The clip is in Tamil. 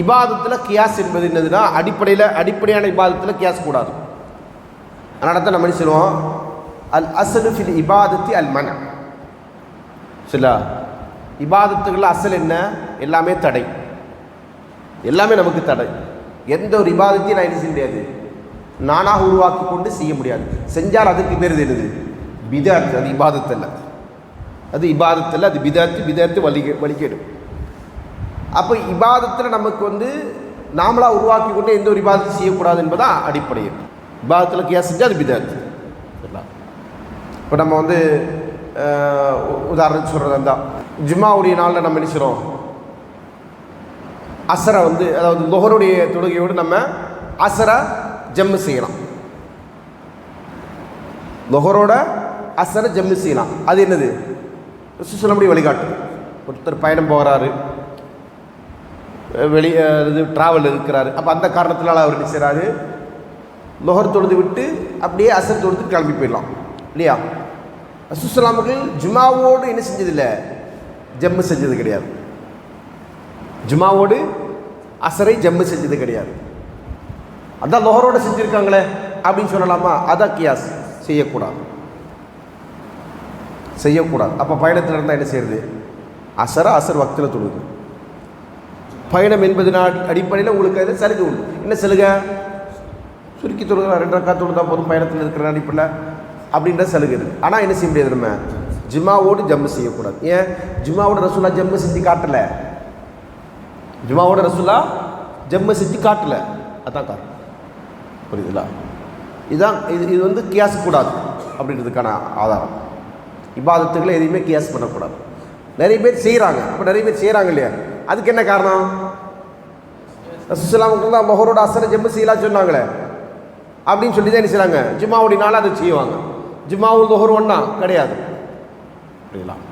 இபாதத்தில் கியாஸ் என்பது என்னதுன்னா அடிப்படையான இபாதத்தில் கியாஸ் கூடாது. அதனால தான் நம்ம என்ன சொல்லுவோம், அல் அஸ்லு ஃபில் இபாதத்தி அல் மன. சரிங்களா? இபாதத்துகள் அசல் என்ன? எல்லாமே தடை, எல்லாமே நமக்கு தடை. எந்த ஒரு இபாதத்தையும் நான் என்ன செய்ய முடியாது, நானாக உருவாக்கி கொண்டு செய்ய முடியாது. செஞ்சால் அதுக்கு பேர் என்னது? பிதாத். அது இபாதத்தல்ல, அது இபாதத்தல்ல, அது பிதாத்து வலிக்கேடும். அப்போ இபாதத்தில் நமக்கு நாமளாக உருவாக்கி கொண்டு எந்த ஒரு இபாதத்தை செய்யக்கூடாது என்பதான் அடிப்படை. இபாதத்தில் கியாஸ் செஞ்சால் அது பிதாத்து. சரிங்களா? இப்போ நம்ம உதாரணத்துக்கு சொல்கிறது இருந்தால், ஜும்மாவுடைய நாளில் நம்ம நினைச்சிரோம் அசரை அதாவது லொஹருடைய தொழுகையோடு நம்ம அசரை ஜம்மு செய்யலாம். லொஹரோட அசரை ஜம்மு செய்யலாம். அது என்னது? சுசலமுடி வழிகாட்டு. ஒருத்தர் பயணம் போகிறாரு, ட்ராவல் இருக்கிறாரு. அப்போ அந்த காரணத்தினால அவர் என்ன செய்கிறாரு, லொஹர் தொழுது விட்டு அப்படியே அசர் தொழுது கிளம்பி போயிடலாம் இல்லையா? ரசூலுல்லாஹி ஜுமாவோடு என்ன செஞ்சதில்லை, ஜம்மு செஞ்சது கிடையாது. ஜுமாவோடு அசரை ஜம்மு செஞ்சது கிடையாது. அதான் லொஹரோட செஞ்சுருக்காங்களே அப்படின்னு சொல்லலாமா? அதான் கியாஸ். செய்யக்கூடாது. அப்போ பயணத்தில் இருந்தால் என்ன செய்யறது? அசர் வக்தில் தொழுது. பயணம் என்பது அடிப்படையில் உங்களுக்கு அது சலுகை உண்டு. என்ன சலுகை? சுருக்கி தொழுகிறா, 2 ரக்காத் தொழுதா போதும் பயணத்தில் இருக்கிற அடிப்படையில் அப்படின்ற சலுகை இருக்குது. ஆனால் என்ன செய்ய முடியாது, நம்ம ஜும்மாவோடு ஜம்மு செய்யக்கூடாது. ஏன்? ஜும்மாவோட ரசூலா ஜம்மு செஞ்சு காட்டலை. ஜும்மாவோட ரசூலா ஜம்மு செஞ்சு காட்டலை, அதான் காரணம். புரியுதுங்களா? இதுதான் இது கியாஸ் கூடாது அப்படின்றதுக்கான ஆதாரம். இபாதத்துக்களை எதையுமே கியாஸ் பண்ணக்கூடாது. நிறைய பேர் செய்கிறாங்க. அப்போ நிறைய பேர் செய்கிறாங்க இல்லையா? அதுக்கு என்ன காரணம்? ரசூலுல்லாஹி தான் லொஹரோட அசரை ஜம்மு செய்யலாம் சொன்னாங்களே அப்படின்னு சொல்லி தான் என்ன செய்கிறாங்க, ஜும்மாவுடைய நாள் அதை செய்வாங்க. ஜும்மாவும் லொஹர் ஒன்றா கிடையாது. புரியலாம்?